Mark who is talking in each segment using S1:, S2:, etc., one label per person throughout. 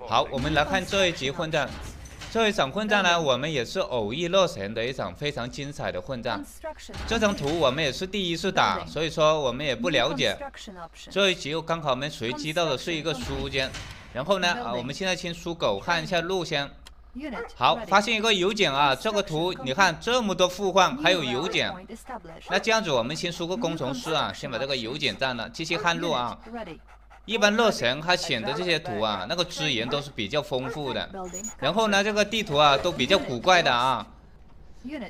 S1: 好，我们来看这一局混战。这一场混战呢，我们也是偶遇洛神的一场非常精彩的混战。这张图我们也是第一次打，所以说我们也不了解。这一局刚好我们随机到的是一个书间，然后呢，我们现在先输狗看一下路先。好，发现一个邮件啊，这个图你看这么多互换，还有邮件。那这样子我们先输个工程师啊，先把这个邮件占了，继续看路啊。一般洛神他选的这些图啊，那个资源都是比较丰富的，然后呢，这个地图啊都比较古怪的啊。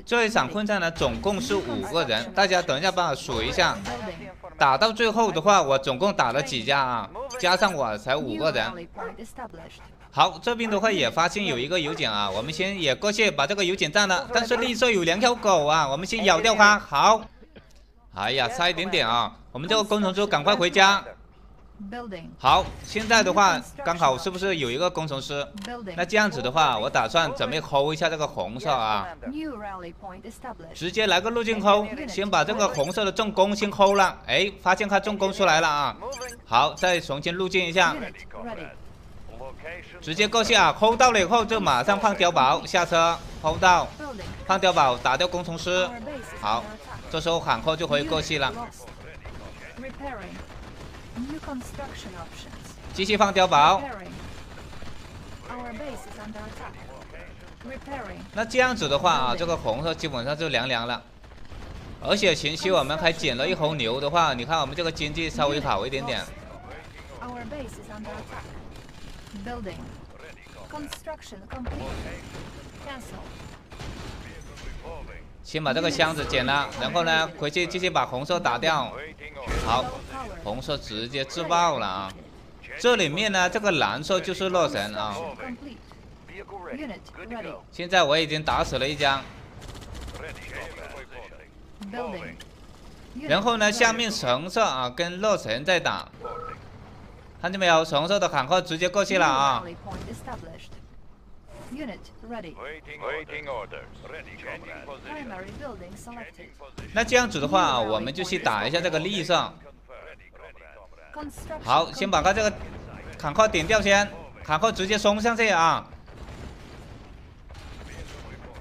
S1: 这一场混战呢，总共是5个人，大家等一下帮我数一下。打到最后的话，我总共打了几家啊？加上我才5个人。好，这边的话也发现有一个邮件啊，我们先也过去把这个邮件占了。但是绿色有2条狗啊，我们先咬掉它。好，哎呀，差一点点啊，我们这个工程师赶快回家。好，现在的话刚好是不是有一个工程师？那这样子的话，我打算准备抠一下这个红色啊，直接来个路径抠，先把这个红色的重工先抠了。哎，发现它重工出来了啊。好，再重新路径一下，直接过去啊，抠到了以后就马上放碉堡下车，抠到放碉堡打掉工程师。好，这时候坦克就可以过去了。继续放碉堡。那这样子的话啊，这个红色基本上就凉凉了。而且前期我们还捡了一头牛的话，你看我们这个经济稍微好一点点。先把这个箱子捡了，然后呢，回去继续把红色打掉。好，红色直接自爆了啊！这里面呢，这个蓝色就是洛神啊。现在我已经打死了一家。然后呢，下面橙色啊跟洛神在打，看见没有？橙色的坦克直接过去了啊！那这样子的话，我们就去打一下这个绿色。好，先把它这个坦克点掉先，坦克直接冲上去啊！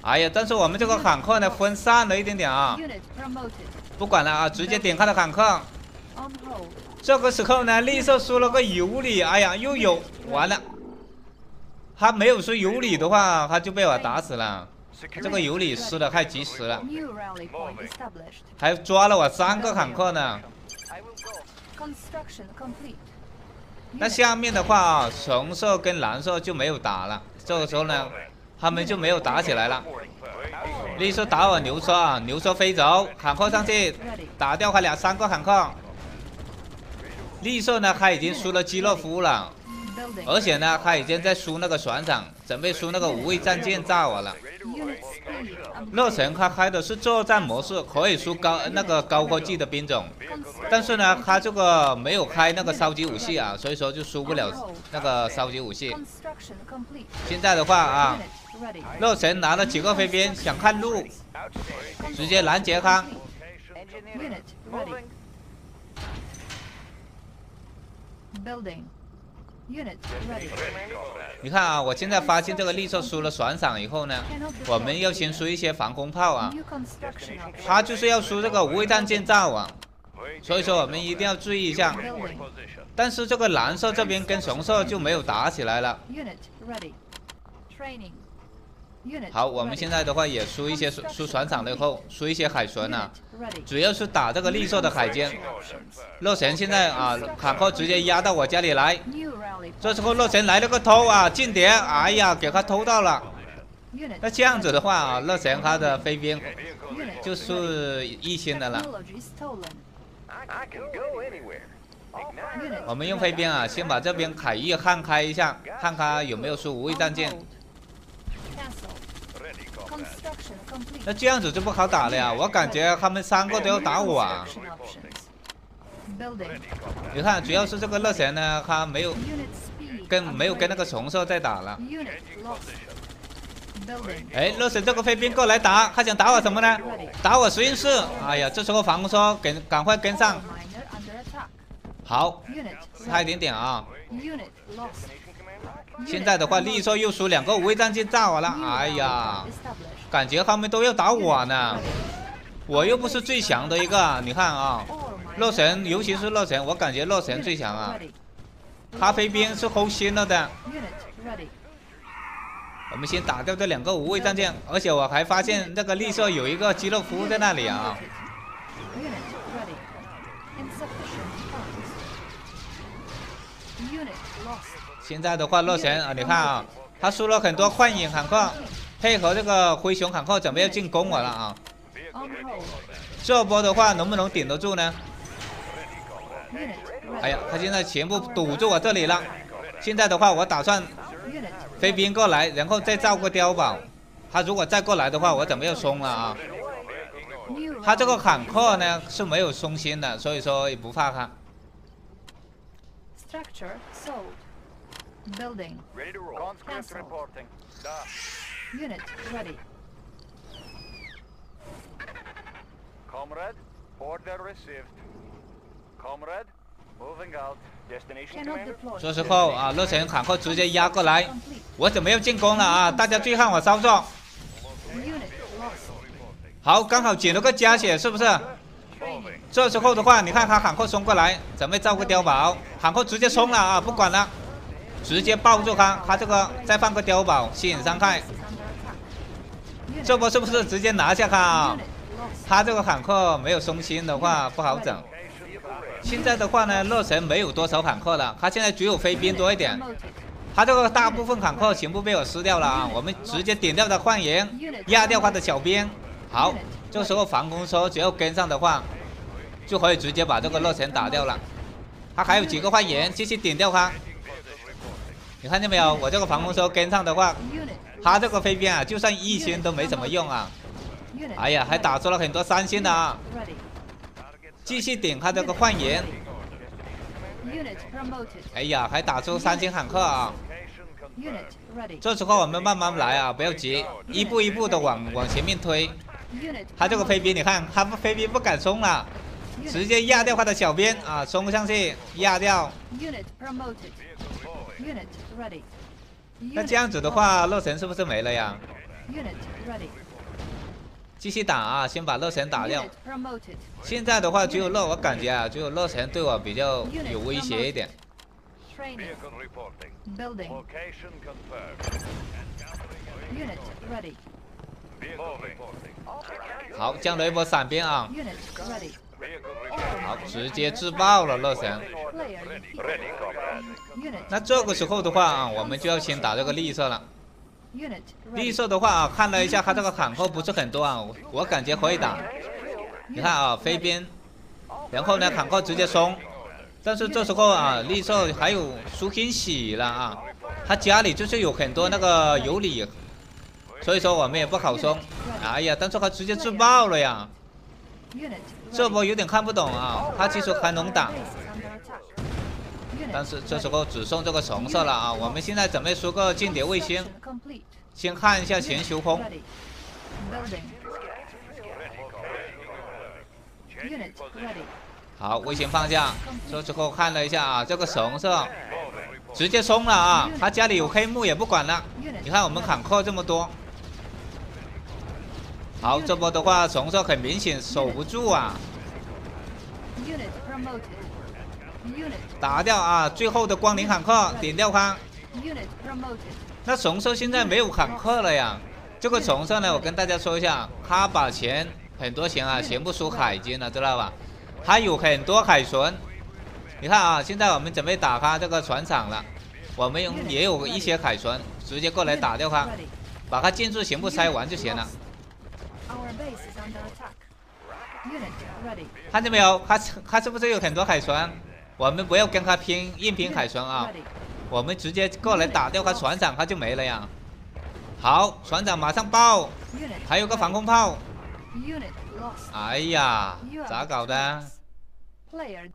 S1: 哎呀，但是我们这个坦克呢分散了一点点啊，不管了啊，直接点开了坦克。这个时候呢，绿色输了个尤里，哎呀，又有完了。他没有输尤里的话，他就被我打死了。这个尤里输的太及时了，还抓了我3个坦克呢。那下面的话啊，橙色跟蓝色就没有打了。这个时候呢，他们就没有打起来了。绿色打我牛车啊，牛车飞走，坦克上去打掉他3个坦克。绿色呢，他已经输了基洛夫了。而且呢，他已经在输那个船长，准备输那个无畏战舰炸我了。洛神他开的是作战模式，可以输高科技的兵种，但是呢，他这个没有开那个烧级武器啊，所以说就输不了那个烧级武器。现在的话啊，洛神拿了几个飞兵想看路，直接拦截他。你看啊，我现在发现这个绿色输了船长以后呢，我们要先输一些防空炮啊，他就是要输这个无畏战舰炸啊，所以说我们一定要注意一下。但是这个蓝色这边跟红色就没有打起来了。好，我们现在的话也输一些输船长了以后，输一些海豚啊，主要是打这个绿色的海监。洛神现在啊，坦克直接压到我家里来。这时候洛神来了个偷啊，间谍，哎呀，给他偷到了。那这样子的话啊，洛神他的飞兵就是1000的了。我们用飞兵啊，先把这边海域焊开一下，看他有没有输无畏战舰。那这样子就不好打了呀，我感觉他们3个都要打我啊。你看，主要是这个洛神呢，他没有跟那个红色在打了。哎，洛神这个飞兵过来打，他想打我什么呢？打我实验室。哎呀，这时候防空车赶快跟上。好，差一点点啊。现在的话，利索又输2个无畏战舰炸完了，哎呀，感觉他们都要打我呢。我又不是最强的一个，你看啊，洛神，尤其是洛神，我感觉洛神最强啊。咖啡兵是齁心了的。我们先打掉这2个无畏战舰，而且我还发现这个利索有一个基洛夫在那里啊。现在的话，洛神啊，你看啊，他输了很多幻影坦克，配合这个灰熊坦克准备要进攻我了啊。这波的话能不能顶得住呢？哎呀，他现在全部堵住我这里了。现在的话，我打算飞兵过来，然后再造个碉堡。他如果再过来的话，我准备要松了啊。他这个坦克呢是没有松心的，所以说也不怕他。
S2: Building.
S3: Ready to roll. Conscript
S2: Cancel.
S3: reporting. Da.
S2: Unit ready.
S3: Comrade, order received. Comrade, moving out. Destination
S2: Cannot
S3: commander.
S2: deploy.
S1: 这时候啊，洛神坦克直接压过来，
S2: Complete.
S1: 我准备要进攻了啊！大家注意看我操作。
S2: Unit lost.
S1: 好，刚好捡了个加血，是不是？
S2: Training.
S1: 这时候的话，你看他坦克冲过来，准备造个碉堡，坦克直接冲了啊，不管了。 直接抱住他，他这个再放个碉堡，吸引伤害。这波是不是直接拿下他啊？他这个坦克没有松心的话不好整。现在的话呢，洛神没有多少坦克了，他现在只有飞兵多一点。他这个大部分坦克全部被我撕掉了啊！我们直接点掉他幻影，压掉他的小兵。好，这时候防空车只要跟上的话，就可以直接把这个洛神打掉了。他还有几个幻影，继续点掉他。 你看见没有？我这个防空车跟上的话，他这个飞兵啊，就算1星都没什么用啊。哎呀，还打出了很多3星的啊！继续顶他这个幻影。哎呀，还打出3星坦克啊！这时候我们慢慢来啊，不要急，一步一步的往前面推。他这个飞兵，你看，他飞兵不敢冲了，直接压掉他的小兵啊，冲上去压掉。
S2: Unit ready.
S1: 那这样子的话，洛神是不是没了呀？
S2: Unit ready.
S1: 继续打啊，先把洛神打掉。
S2: Unit promoted.
S1: 现在的话，只有我感觉啊，只有洛神对我比较有威胁一点。
S2: Training.
S3: Vehicle reporting.
S2: Building.
S3: Location confirmed.
S2: Unit ready.
S3: Vehicle reporting.
S1: 好，降了一波伞兵啊，
S2: Unit ready.
S3: Vehicle reporting.
S1: 好，直接自爆了洛神。
S2: Player defeated.
S3: Ready, comrade.
S2: Unit.
S1: 那这个时候的话啊，我们就要先打这个利索了。
S2: Unit
S1: 利
S2: ready.
S1: 索的话啊，看了一下他这个坦克不是很多啊，我感觉可以打。你看啊，飞兵，然后呢坦克直接冲，但是这时候啊，利索还有苏欣喜了啊，他家里就是有很多那个油里，所以说我们也不好冲。哎呀，但是他直接自爆了呀，
S2: Unit
S1: 这
S2: ready.
S1: 波有点看不懂啊，他其实还能打。
S2: Base is under attack. Unit
S1: 但是这时
S2: ready.
S1: 候只剩这个橙色了啊！我们现在准备输个间谍卫星，
S2: Construction complete.
S1: 先看一下全球空。
S2: Ready. Building. Unit ready.
S1: 好，卫星放下。这时候看了一下啊，这个橙色直接冲了啊！他家里有黑幕也不管了。
S2: Unit
S1: 你看我们坦克这么多。好，这波的话橙色很明显守不住啊，
S2: Unit promoted. Unit.
S1: 打掉啊！最后的光灵坦克点掉他。
S2: Unit promoted.
S1: 那橙色现在没有坦克了呀。这个橙色呢，我跟大家说一下，他把很多钱啊全部输海军了，知道吧？他有很多海船。你看啊，现在我们准备打他这个船厂了，我们也有一些海船，直接过来打掉他，
S2: Ready.
S1: 把他建筑全部拆完就行了。
S2: Our base is under attack. Unit ready.
S1: 看见没有？他是不是有很多海船？我们不要跟他硬拼海船啊，
S2: Ready.
S1: 我们直接过来打掉他船长，他就没了呀。好，船长马上爆，
S2: Unit.
S1: 还有个防空炮。
S2: Unit lost.
S1: 哎呀，咋搞的？
S2: Player